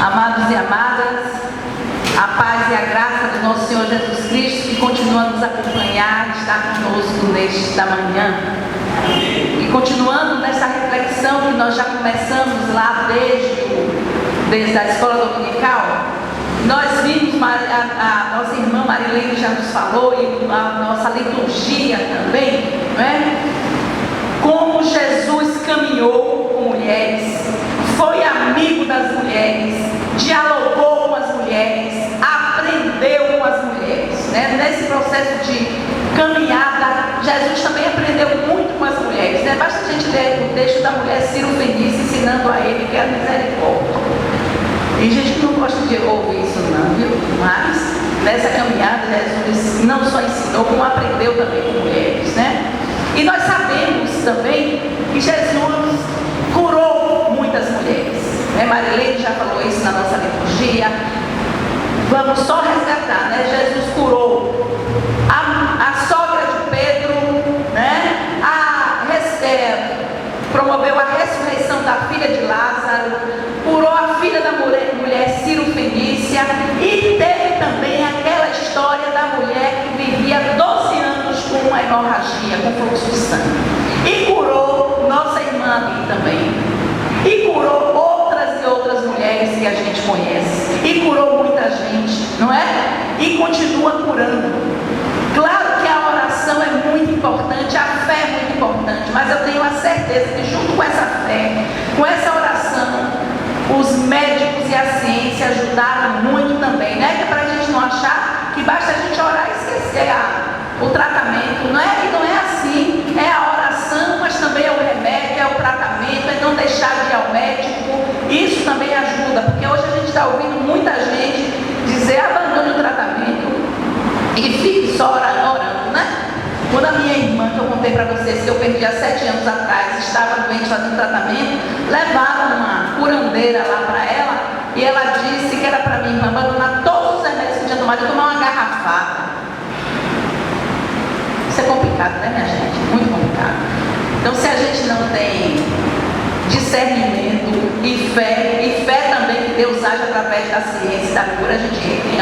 Amados e amadas, a paz e a graça do nosso Senhor Jesus Cristo, que continua a nos acompanhar, está conosco nesta manhã. E continuando nessa reflexão que nós já começamos lá desde a escola dominical, nós vimos, a nossa irmã Marilene já nos falou, e a nossa liturgia também, não é? Como Jesus caminhou com mulheres, foi amigo das mulheres, dialogou com as mulheres, aprendeu com as mulheres, né? Nesse processo de caminhada, Jesus também aprendeu muito com as mulheres, né? Basta a gente ler o texto da mulher Sirofenícia ensinando a ele que é a misericórdia. E a gente não gosta de ouvir isso não, viu? Mas nessa caminhada Jesus não só ensinou, como aprendeu também com mulheres, né? E nós sabemos também que Jesus curou muitas mulheres, né? Marilene já falou isso na nossa liturgia. Vamos só resgatar, né? Jesus curou a sogra de Pedro, né? Promoveu a ressurreição da filha de Lázaro, curou a filha da mulher Sirofenícia, e teve também aquela história da mulher que vivia 12 anos com uma hemorragia, com fluxo de sangue, e curou nossa irmã ali também, e curou outras e outras mulheres que a gente conhece, e curou muita gente, não é? E continua curando. Claro que a oração é muito importante, a fé é muito importante, mas eu tenho a certeza que junto com essa fé, com essa oração, os médicos e a ciência ajudaram muito também, né? Que é para a gente não achar que basta a gente orar e esquecer o tratamento, não é? E não é assim, é a oração, mas também é o remédio, é o tratamento, é não deixar de ir ao médico, isso também ajuda, porque hoje a gente está ouvindo muita gente dizer abandone o tratamento e fique só orando, né? Quando a minha irmã, que eu contei para vocês, que eu perdi há 7 anos atrás, estava doente fazendo tratamento, levaram uma curandeira lá para ela, e ela disse que era para minha irmã abandonar todos os remédios que tinha tomado e tomar uma garrafada. Isso é complicado, né, minha gente? Muito complicado. Então, se a gente não tem discernimento e fé também que Deus age através da ciência e da cura, a gente entra em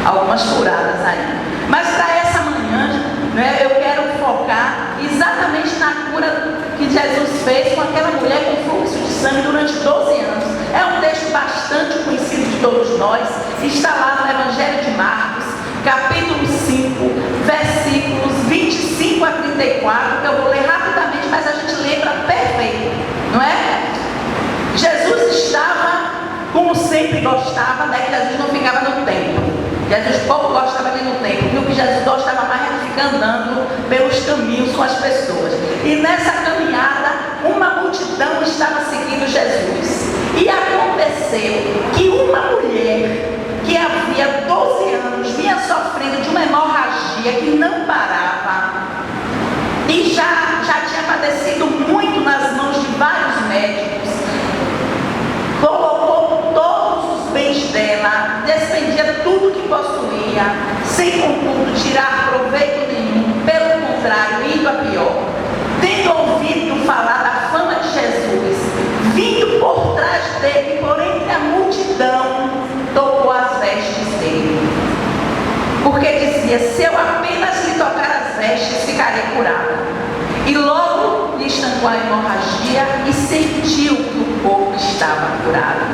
algumas furadas aí. Mas para essa manhã, né, eu quero focar exatamente na cura que Jesus fez com aquela mulher com fluxo de sangue durante 12 anos. É um texto bastante conhecido de todos nós, está lá no Evangelho de Marcos, capítulo 5, versículos 25 a 34, que eu vou ler rapidamente, mas a gente lembra perfeito, não é? Jesus estava, como sempre gostava, né, que Jesus não ficava no templo. Jesus pouco gostava de ir no templo, viu que Jesus gostava mais de ficar andando pelos caminhos com as pessoas. E nessa caminhada, uma multidão estava seguindo Jesus. E aconteceu que uma mulher que havia 12 anos vinha sofrendo de uma hemorragia que não parava, e já tinha padecido muito nas mãos de vários médicos, colocou todos os bens dela, despendia tudo que possuía, sem contudo tirar proveito nenhum, pelo contrário, indo a pior. Tendo ouvido falar da fama de Jesus, vindo por trás dele, por entre a multidão, tocou as vestes dele, porque dizia: se eu apenas lhe tocar as vestes, ficarei curado. E logo lhe estancou a hemorragia e sentiu que o corpo estava curado.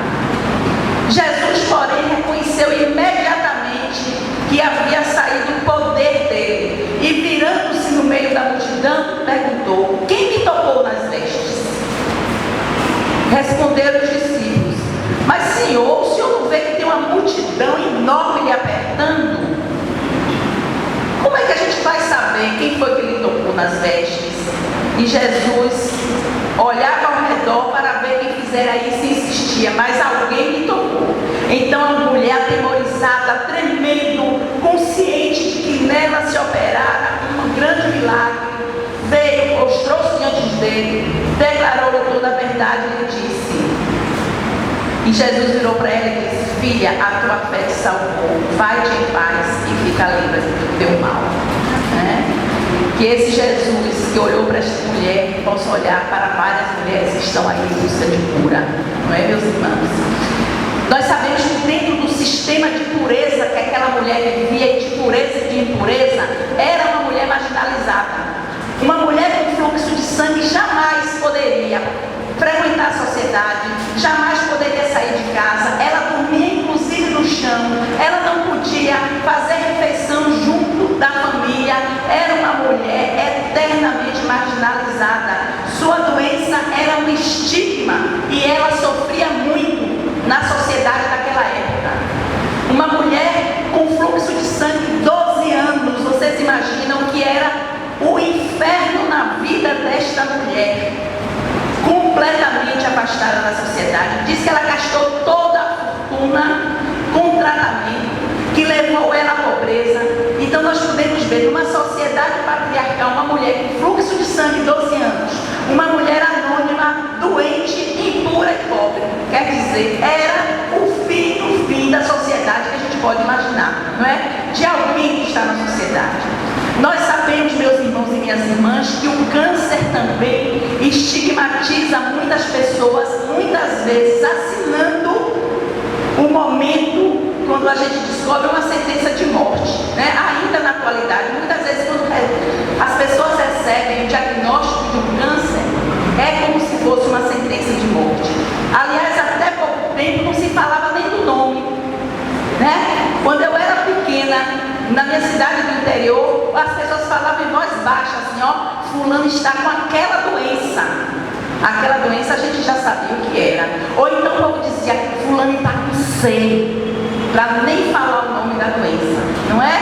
Jesus, porém, reconheceu imediatamente que havia saído o poder dele, e virando-se no meio da multidão, perguntou: quem me tocou nas vestes? Responderam os discípulos: mas Senhor, o Senhor não vê que tem uma multidão enorme lhe apertando? Como é que a gente vai saber quem foi que lhe tocou nas vestes? E Jesus olhava ao redor para ver quem fizera isso e insistia: mas alguém lhe tocou. Então a mulher, atemorizada, tremendo, consciente de que nela se operara um grande milagre, veio, prostrou-se diante dele, declarou-lhe toda a verdade e lhe disse. E Jesus virou para ela e disse: filha, a tua fé te salvou, vai-te em paz e fica livre do teu mal. Que esse Jesus que olhou para esta mulher possa olhar para várias mulheres que estão aí em busca de cura, não é, meus irmãos? sistema de pureza que aquela mulher vivia, e de pureza e de impureza, era uma mulher marginalizada. Uma mulher com fluxo de sangue jamais poderia frequentar a sociedade, jamais poderia sair de casa, ela dormia inclusive no chão, ela não podia fazer refeição junto da família, era uma mulher eternamente marginalizada. Sua doença era um estigma e ela sofria muito na sociedade daquela época. Uma mulher com fluxo de sangue, 12 anos, vocês imaginam que era o inferno na vida desta mulher, completamente afastada da sociedade. Diz que ela gastou toda a fortuna com tratamento, que levou ela à pobreza. Então nós podemos ver, numa sociedade patriarcal, uma mulher com fluxo de sangue, 12 anos, uma mulher anônima, doente, impura e pobre. Quer dizer, era o fim da sociedade que a gente pode imaginar, não é? De alguém que está na sociedade. Nós sabemos, meus irmãos e minhas irmãs, que o câncer também estigmatiza muitas pessoas, muitas vezes assinando o momento quando a gente descobre uma sentença de morte, né? Ainda na atualidade, muitas vezes quando as pessoas recebem o diagnóstico de um câncer, é como se fosse uma sentença de morte. Aliás, até pouco tempo não se falava nem do nome, né? Quando eu era pequena, na minha cidade do interior, as pessoas falavam em voz baixa, assim, ó, fulano está com aquela doença. Aquela doença a gente já sabia o que era. Ou então o povo dizia, fulano está com C, para nem falar o nome da doença, não é?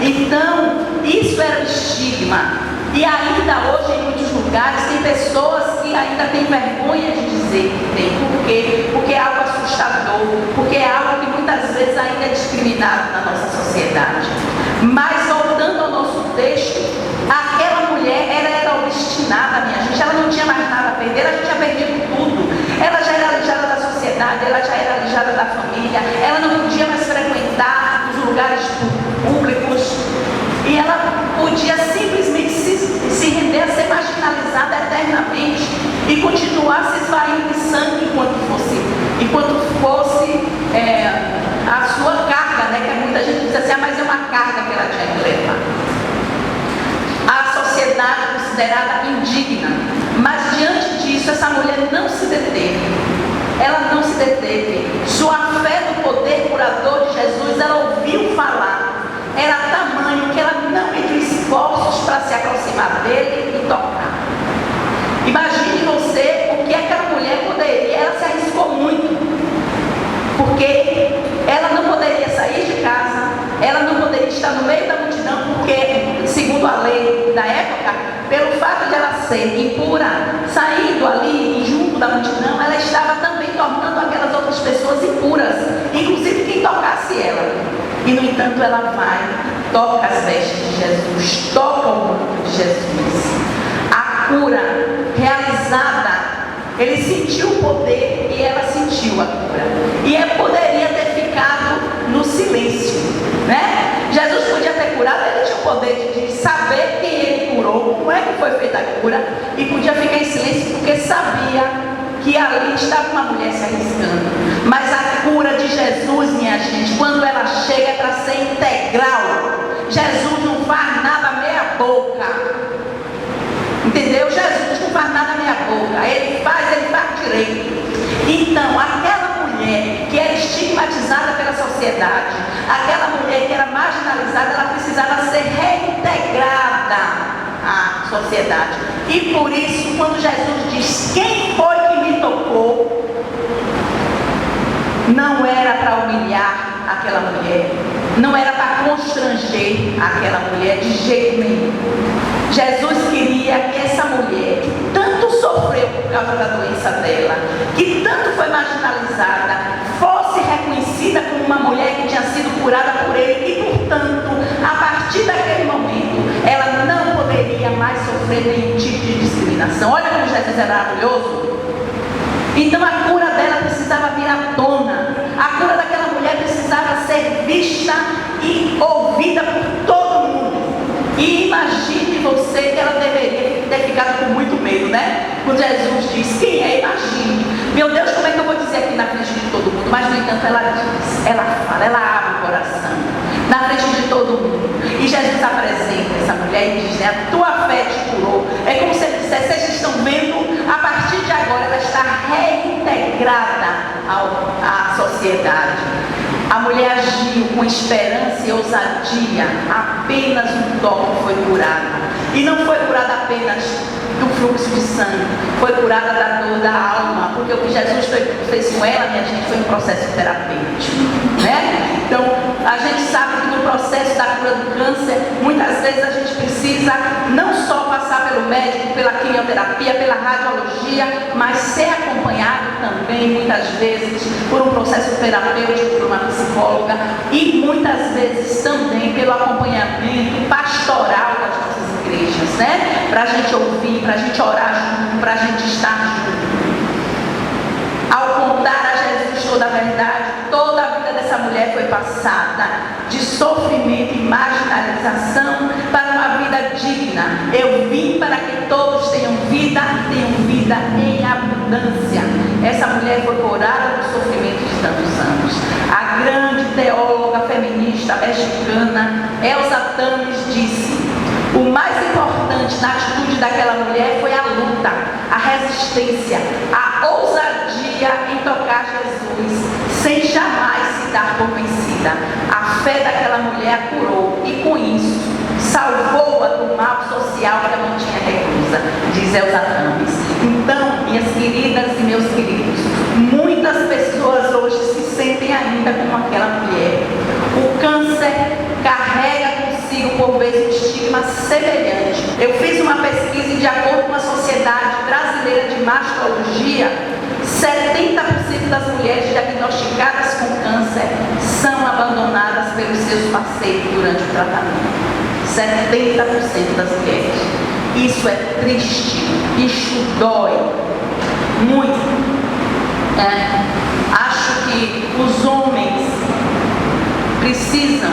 Então, isso era o estigma. E ainda hoje, em muitos lugares, tem pessoas que ainda têm vergonha de dizer que tem. Por quê? Porque é algo assustador, porque é algo que muitas vezes ainda é discriminado na nossa sociedade. Mas, voltando ao nosso texto, aquela mulher, ela era obstinada, minha gente, ela não tinha mais nada a perder, ela já tinha perdido tudo. Ela já era alijada da sociedade, ela já era alijada da família, ela não podia mais frequentar os lugares públicos, e ela podia simplesmente se render a ser marginalizada eternamente e continuar se esvaindo de sangue enquanto fosse a sua carga, né? Que muita gente diz assim, mas é uma carga que ela tinha que levar. A sociedade considerada indigna, mas diante disso essa mulher não se deteve. Ela não se deteve. Sua fé no poder curador de Jesus, ela ouviu falar. Era tamanho que ela não mediu esforços para se aproximar dele e tocar. Imagine você o que aquela mulher poderia. Ela se arriscou muito, porque ela não poderia sair de casa, ela não poderia estar no meio da multidão, porque, segundo a lei da época, pelo fato de ela ser impura, saindo ali e junto da multidão, ela estava também tornando aquelas outras pessoas impuras, inclusive quem tocasse ela. E no entanto ela vai, toca as vestes de Jesus, toca o manto de Jesus. A cura realizada, ele sentiu o poder e ela sentiu a cura. E ele poderia ter ficado no silêncio, né? Jesus podia ter curado, ele tinha o poder de saber quem ele curou, como é que foi feita a cura, e podia ficar em silêncio porque sabia que ali estava uma mulher se arriscando. Mas a cura de Jesus, minha gente, quando ela chega é para ser integral. Jesus não faz nada meia boca. Entendeu? Jesus não faz nada meia boca. Ele faz direito. Então, aquela mulher que era estigmatizada pela sociedade, aquela mulher que era marginalizada, ela precisava ser reintegrada à sociedade. E por isso, quando Jesus diz, quem foi que me tocou, não era para humilhar aquela mulher, não era para constranger aquela mulher de jeito nenhum. Jesus queria que essa mulher, que tanto sofreu por causa da doença dela, que tanto foi marginalizada, fosse reconhecida como uma mulher que tinha sido curada por ele e, portanto, a partir daquele momento, ela não poderia mais sofrer nenhum tipo de discriminação. Olha como Jesus é maravilhoso. Então a cura dela precisava vir à tona. A cura daquela mulher precisava ser vista e ouvida por todo mundo. E imagine você que ela deveria ter ficado com muito medo, né? Quando Jesus diz, quem é? Imagine. Meu Deus, como é que eu vou dizer aqui na frente de todo mundo? Mas no entanto ela diz, ela fala, ela abre o coração na frente de todo mundo. E Jesus apresenta essa mulher e diz, né, a tua fé te curou. É como se ele dissesse, vocês estão vendo, a partir de agora ela está reintegrada à sociedade. A mulher agiu com esperança e ousadia, apenas um toque foi curado. E não foi curada apenas do fluxo de sangue, foi curada da dor da alma, porque o que Jesus fez com ela, minha gente, foi um processo terapêutico, né? Então, a gente sabe que no processo da cura do câncer, muitas vezes a gente precisa não só passar pelo médico, pela quimioterapia, pela radiologia, mas ser acompanhado também, muitas vezes, por um processo terapêutico, por uma psicóloga, e muitas vezes também pelo acompanhamento pastoral das nossas igrejas, né? Para a gente ouvir, para a gente orar junto, para a gente estar junto. Ao contar a Jesus toda a verdade, toda a vida dessa mulher foi passada de sofrimento e marginalização para uma vida digna. Eu vim para que todos tenham vida em abundância. Essa mulher foi curada do sofrimento de tantos anos. A grande teóloga feminista mexicana Elsa Tames disse: o mais importante na atitude daquela mulher foi a luta, a resistência, a ousadia em tocar Jesus, sem jamais se dar por vencida. A fé daquela mulher a curou e, com isso, salvou-a do mal social que a mantinha reclusa, diz Elsa Tames. Então, minhas queridas e meus queridos, muitas pessoas hoje se sentem ainda como aquela mulher. O câncer carrega consigo, por vezes, um estigma semelhante. Eu fiz uma pesquisa e, de acordo com a Sociedade Brasileira de Mastologia, 70% das mulheres diagnosticadas com câncer são abandonadas pelos seus parceiros durante o tratamento. 70% das mulheres. Isso é triste, isso dói muito. Acho que os homens precisam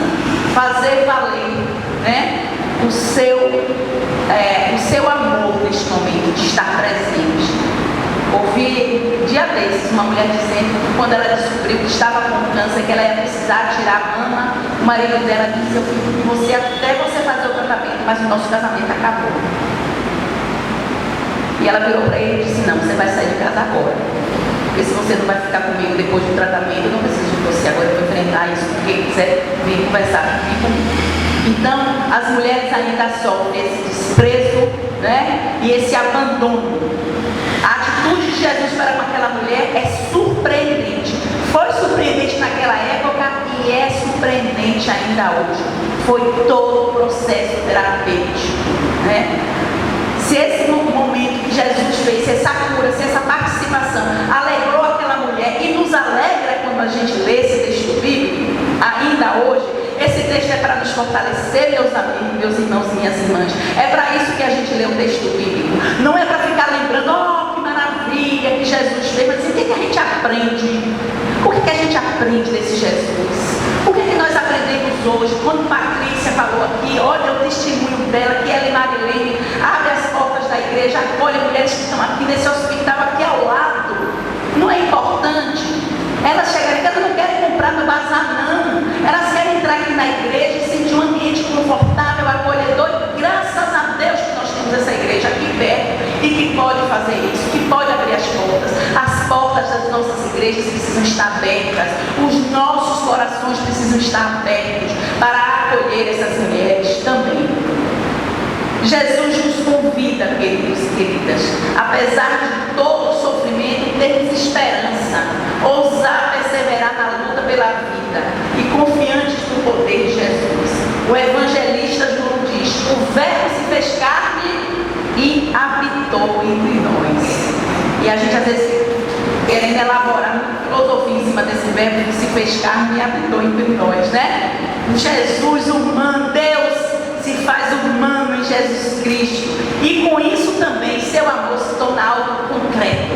fazer valer, né, o seu amor neste momento, de estar presente. Ouvi dia desses uma mulher dizendo que quando ela descobriu que estava com câncer, que ela ia precisar tirar a mama, o marido dela disse: eu fico com você até você fazer o tratamento, mas o nosso casamento acabou. E ela virou para ele e disse: não, você vai sair de casa agora, porque se você não vai ficar comigo depois do tratamento, eu não preciso de você agora, eu vou enfrentar isso, porque quiser vir conversar comigo. Então, as mulheres ainda sofrem esse desprezo, né, e esse abandono. A atitude de Jesus para com aquela mulher é surpreendente. Foi surpreendente naquela época e é surpreendente ainda hoje. Foi todo o processo terapêutico, né? Se esse momento que Jesus fez, se essa cura, se essa participação alegrou aquela mulher e nos alegra quando a gente lê esse texto bíblico, ainda hoje, esse texto é para nos fortalecer, meus amigos, meus irmãos e minhas irmãs. É para isso que a gente lê o texto bíblico. Não é para ficar lembrando: oh, que maravilha que Jesus fez, mas o que a gente aprende? O que a gente aprende desse Jesus? O que nós aprendemos hoje? Quando Patrícia falou aqui, olha o testemunho dela, que ela e Marilene abre as portas da igreja, acolhe mulheres que estão aqui nesse hospital, aqui ao lado. Não é importante? Elas chegaram aqui, elas não querem comprar no bazar, não. Elas querem entrar aqui na igreja e sentir um ambiente confortável, acolhedor. E graças a Deus que nós temos essa igreja aqui perto e que pode fazer isso, que pode abrir as portas. As portas das nossas igrejas precisam estar abertas. Os nossos corações precisam estar abertos para acolher essas mulheres também. Jesus nos convida, queridos e queridas, apesar de todo o sofrimento, termos esperança, ousar perseverar na luta pela vida e confiantes no poder de Jesus. O evangelista João diz: o verbo se fez carne e habitou entre nós. E a gente às vezes querendo elaborar uma filosofia em cima desse verbo que se fez carne e habitou entre nós, né? Jesus humano, Deus se faz humano em Jesus Cristo, e com isso também seu amor se torna algo concreto,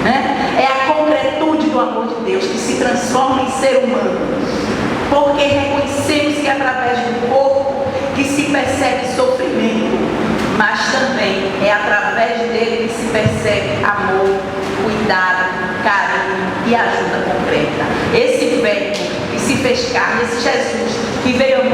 né? É a concretude do amor de Deus que se transforma em ser humano, porque reconhecemos que através do corpo que se percebe sofrimento, mas também é através dele que se percebe amor, cuidado, carinho e ajuda concreta.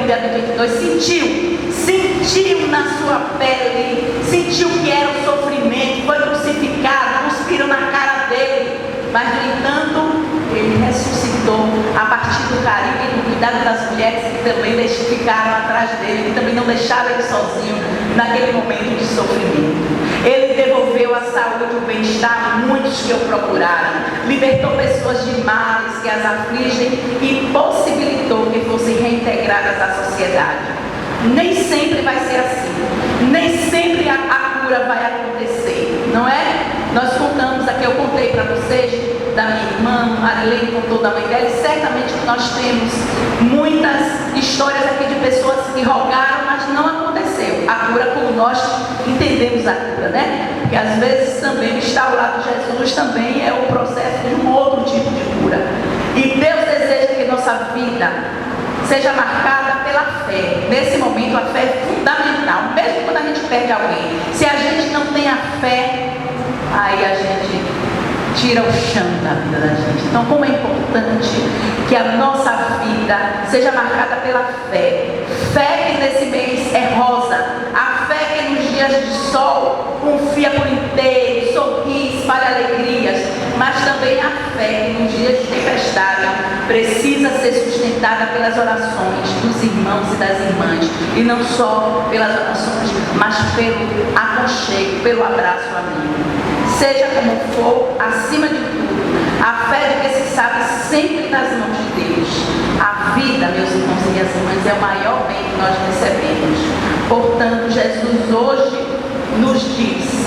Filipenses 22, sentiu na sua pele, sentiu que era o sofrimento, foi crucificado, cuspiram na cara dele, mas no entanto, ele ressuscitou a partir do carinho e do cuidado das mulheres que também ficaram atrás dele, que também não deixaram ele sozinho naquele momento de sofrimento. Ele devolveu a saúde e o bem-estar a muitos que o procuraram, libertou pessoas de males que as afligem e possibilitou que fossem reintegradas à sociedade. Nem sempre vai ser assim, nem sempre a cura vai acontecer, não é? Nós contamos aqui, eu contei para vocês da minha irmã, Marilene contou da mãe dela, e certamente nós temos muitas histórias aqui de pessoas que rogaram, mas não aconteceu a cura como nós entendemos a cura, né? Porque às vezes também estar ao lado de Jesus também é o processo de um outro tipo de cura. E Deus deseja que nossa vida seja marcada pela fé. Nesse momento a fé é fundamental, mesmo quando a gente perde alguém. Se a gente não tem a fé, aí a gente tira o chão da vida da gente. Então, como é importante que a nossa vida seja marcada pela fé. Fé que nesse mês é rosa. A fé que nos dias de sol confia por inteiro, sorri, espalha alegrias. Mas também a fé que nos dias de tempestade precisa ser sustentada pelas orações dos irmãos e das irmãs. E não só pelas orações, mas pelo aconchego, pelo abraço amigo. Seja como for, acima de tudo, a fé de que se sabe sempre nas mãos de Deus. A vida, meus irmãos e minhas irmãs, é o maior bem que nós recebemos. Portanto, Jesus hoje nos diz: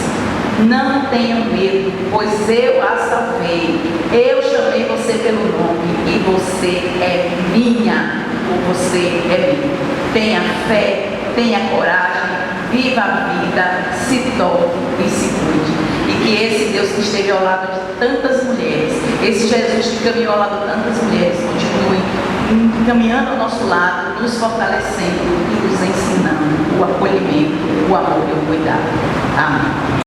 não tenham medo, pois eu a salvei. Eu chamei você pelo nome e você é minha, ou você é meu. Tenha fé, tenha coragem, viva a vida, se toque e se cuide. E que esse Deus que esteve ao lado de tantas mulheres, esse Jesus que caminhou ao lado de tantas mulheres, continue caminhando ao nosso lado, nos fortalecendo e nos ensinando o acolhimento, o amor e o cuidado. Amém.